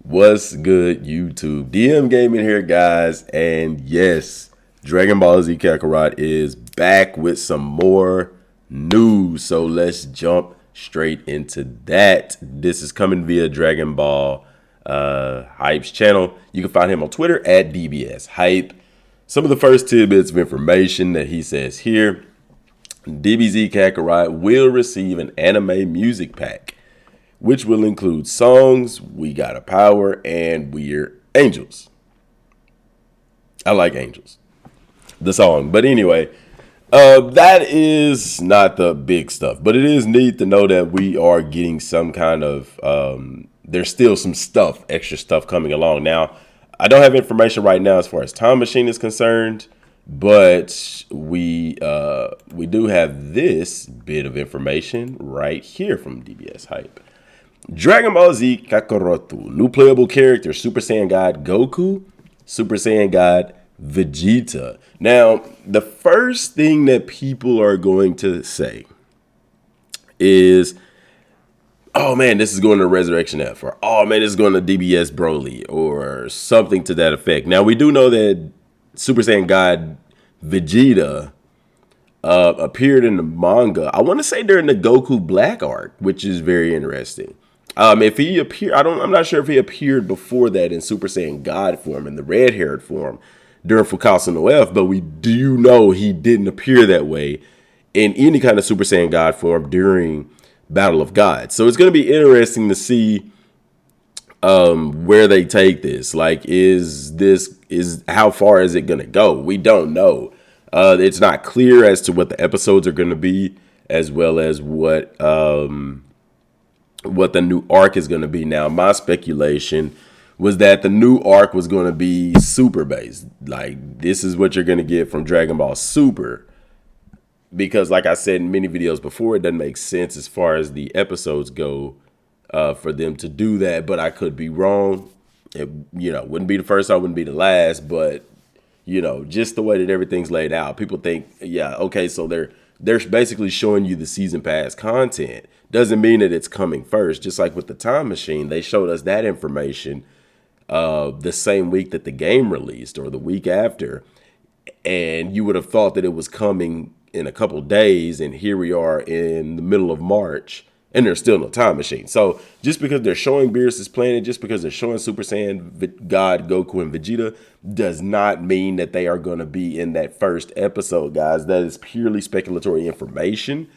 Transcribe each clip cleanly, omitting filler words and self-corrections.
What's good, YouTube? Dmgaming here, guys, and yes, Dragon Ball Z Kakarot is back with some more news. So let's jump straight into that. This is coming via Dragon Ball Hype's channel. You can find him on Twitter at DBS Hype. Some of the first tidbits of information that he says here: DBZ Kakarot will receive an anime music pack, which will include songs, We Got a Power, and We're Angels. I like Angels, the song. But anyway, that is not the big stuff. But it is neat to know that we are getting some kind of, there's still some stuff, extra stuff coming along. Now, I don't have information right now as far as Time Machine is concerned, but we do have this bit of information right here from DBS Hype. Dragon Ball Z Kakarot, new playable character, Super Saiyan God Goku, Super Saiyan God Vegeta. Now, the first thing that people are going to say is, oh man, this is going to Resurrection F, or oh man, this is going to DBS Broly, or something to that effect. Now, we do know that Super Saiyan God Vegeta appeared in the manga, I want to say during the Goku Black arc, which is very interesting. If he appeared, I'm not sure if he appeared before that in Super Saiyan God form, in the red-haired form, during Fukasu no F, but we do know he didn't appear that way in any kind of Super Saiyan God form during Battle of Gods. So it's going to be interesting to see where they take this. Like, how far is it going to go? We don't know. It's not clear as to what the episodes are going to be, as well as what the new arc is going to be. Now, my speculation was that the new arc was going to be super based. Like, this is what you're going to get from Dragon Ball Super. Because like I said in many videos before, it doesn't make sense as far as the episodes go for them to do that. But I could be wrong. It, wouldn't be the first time, wouldn't be the last. But, just the way that everything's laid out, people think, yeah, okay, so they're basically showing you the season pass content. Doesn't mean that it's coming first. Just like with the Time Machine, they showed us that information the same week that the game released, or the week after. And you would have thought that it was coming in a couple days, and here we are in the middle of March, and there's still no Time Machine. So just because they're showing Beerus' planet, just because they're showing Super Saiyan God Goku and Vegeta, does not mean that they are going to be in that first episode, guys. That is purely speculatory information.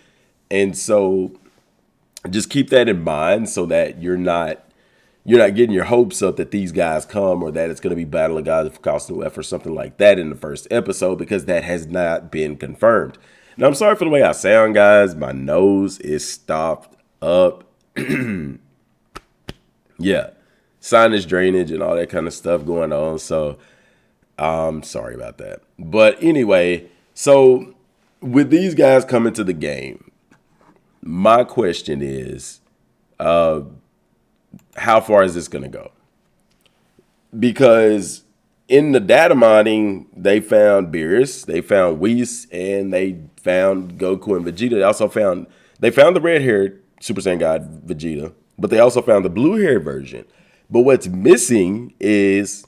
And so just keep that in mind, so that you're not getting your hopes up that these guys come, or that it's going to be Battle of Gods for Costume F or something like that in the first episode, because that has not been confirmed. Now, I'm sorry for the way I sound, guys. My nose is stopped up. Yeah, sinus drainage and all that kind of stuff going on. So I'm sorry about that. But anyway, so with these guys coming to the game, my question is, how far is this going to go? Because in the data mining, they found Beerus, they found Whis, and they found Goku and Vegeta. They found the red-haired Super Saiyan God Vegeta, but they also found the blue-haired version. But what's missing is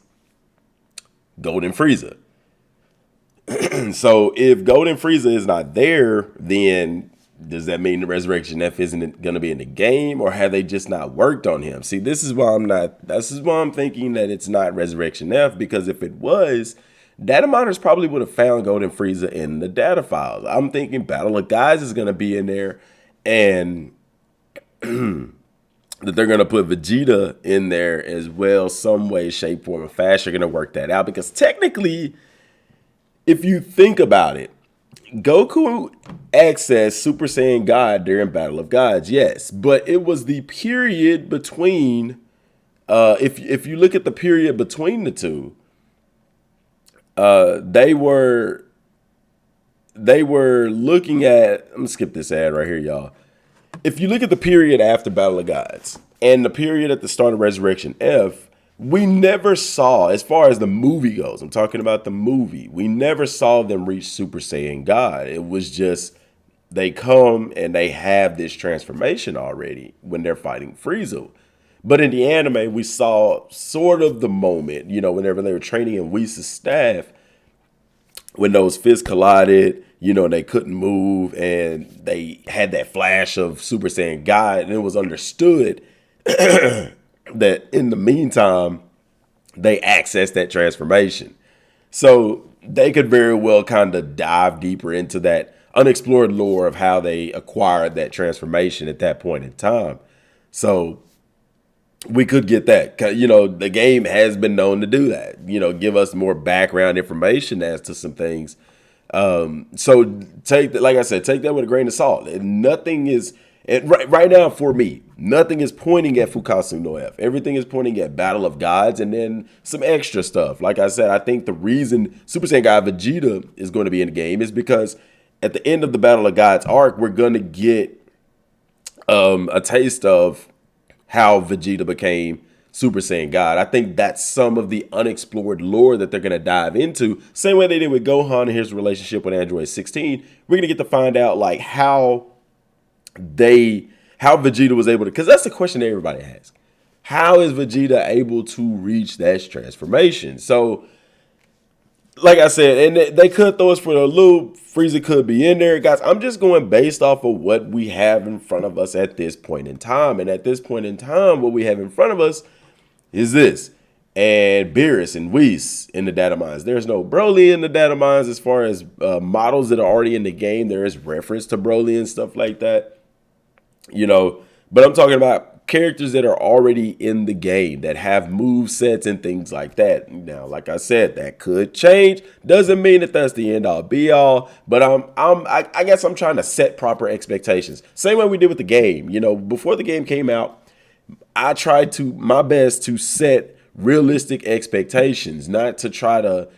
Golden Frieza. So if Golden Frieza is not there, then does that mean the Resurrection F isn't going to be in the game, or have they just not worked on him? See, this is why I'm thinking that it's not Resurrection F, because if it was, data miners probably would have found Golden Frieza in the data files. I'm thinking Battle of Gods is going to be in there, and that they're going to put Vegeta in there as well, some way, shape, form, and fashion. They're going to work that out, because technically, if you think about it, Goku accessed Super Saiyan God during Battle of Gods, yes, but it was the period between, if you look at the period between the two, they were looking at, I'm gonna skip this ad right here, y'all. If you look at the period after Battle of Gods and the period at the start of Resurrection F, we never saw, as far as the movie goes, I'm talking about the movie, we never saw them reach Super Saiyan God. It was just, they come and they have this transformation already when they're fighting Frieza. But in the anime, we saw sort of the moment, whenever they were training in Whis' staff, when those fists collided, and they couldn't move, and they had that flash of Super Saiyan God, and it was understood that in the meantime, they accessed that transformation. So they could very well kind of dive deeper into that unexplored lore of how they acquired that transformation at that point in time. So we could get that. The game has been known to do that. Give us more background information as to some things. So take that, like I said, take that with a grain of salt. And nothing is right now for me. Nothing is pointing at Fukasu no F. Everything is pointing at Battle of Gods and then some extra stuff. Like I said, I think the reason Super Saiyan God Vegeta is going to be in the game is because at the end of the Battle of Gods arc, we're going to get a taste of how Vegeta became Super Saiyan God. I think that's some of the unexplored lore that they're going to dive into. Same way they did with Gohan and his relationship with Android 16. We're going to get to find out like how Vegeta was able to, because that's the question that everybody asks. How is Vegeta able to reach that transformation? So, like I said, and they could throw us for a loop. Frieza could be in there. Guys, I'm just going based off of what we have in front of us at this point in time. And at this point in time, what we have in front of us is this. And Beerus and Whis in the data mines. There's no Broly in the data mines as far as models that are already in the game. There is reference to Broly and stuff like that. But I'm talking about characters that are already in the game that have move sets and things like that. Now, like I said, that could change. Doesn't mean that that's the end all be all. But I guess I'm trying to set proper expectations. Same way we did with the game. Before the game came out, I tried my best to set realistic expectations, not to try to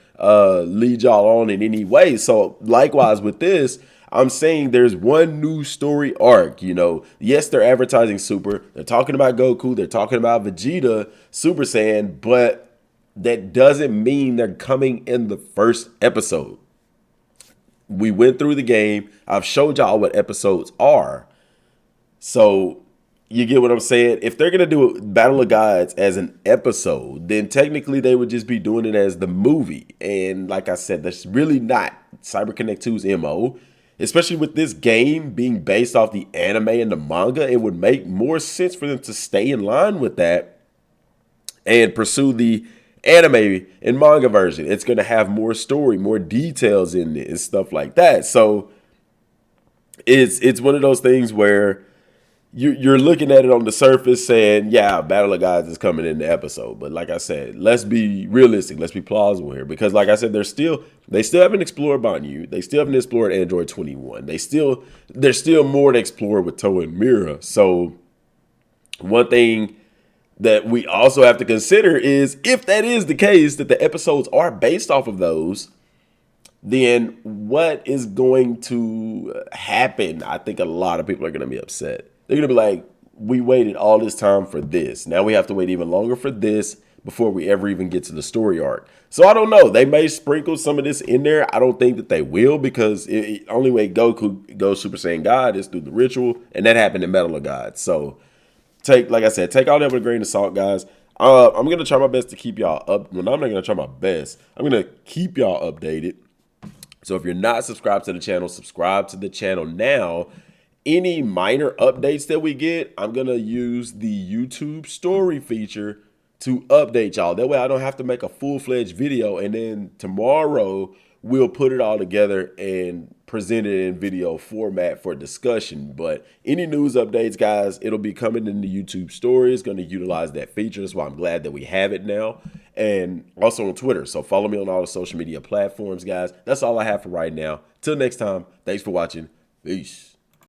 lead y'all on in any way. So likewise with this, I'm saying there's one new story arc. Yes, they're advertising Super. They're talking about Goku. They're talking about Vegeta, Super Saiyan, but that doesn't mean they're coming in the first episode. We went through the game. I've showed y'all what episodes are. So you get what I'm saying? If they're going to do Battle of Gods as an episode, then technically they would just be doing it as the movie. And like I said, that's really not CyberConnect 2's MO. Especially with this game being based off the anime and the manga, it would make more sense for them to stay in line with that and pursue the anime and manga version. It's going to have more story, more details in it and stuff like that. So it's one of those things where you're looking at it on the surface saying, yeah, Battle of Gods is coming in the episode. But like I said, let's be realistic. Let's be plausible here. Because like I said, they still haven't explored Banyu. They still haven't explored Android 21. There's still more to explore with Toa and Mira. So one thing that we also have to consider is if that is the case, that the episodes are based off of those, then what is going to happen? I think a lot of people are going to be upset. They're going to be like, we waited all this time for this. Now we have to wait even longer for this before we ever even get to the story arc. So I don't know. They may sprinkle some of this in there. I don't think that they will, because the only way Goku goes Super Saiyan God is through the ritual. And that happened in Battle of Gods. So like I said, take all that with a grain of salt, guys. I'm going to try my best to keep y'all up. Well, I'm not going to try my best. I'm going to keep y'all updated. So if you're not subscribed to the channel, subscribe to the channel now. Any minor updates that we get, I'm going to use the YouTube story feature to update y'all. That way I don't have to make a full-fledged video, and then tomorrow we'll put it all together and present it in video format for discussion. But any news updates, guys, it'll be coming in the YouTube story. It's going to utilize that feature. That's why I'm glad that we have it now. And also on Twitter. So follow me on all the social media platforms, guys. That's all I have for right now. Till next time, thanks for watching. Peace.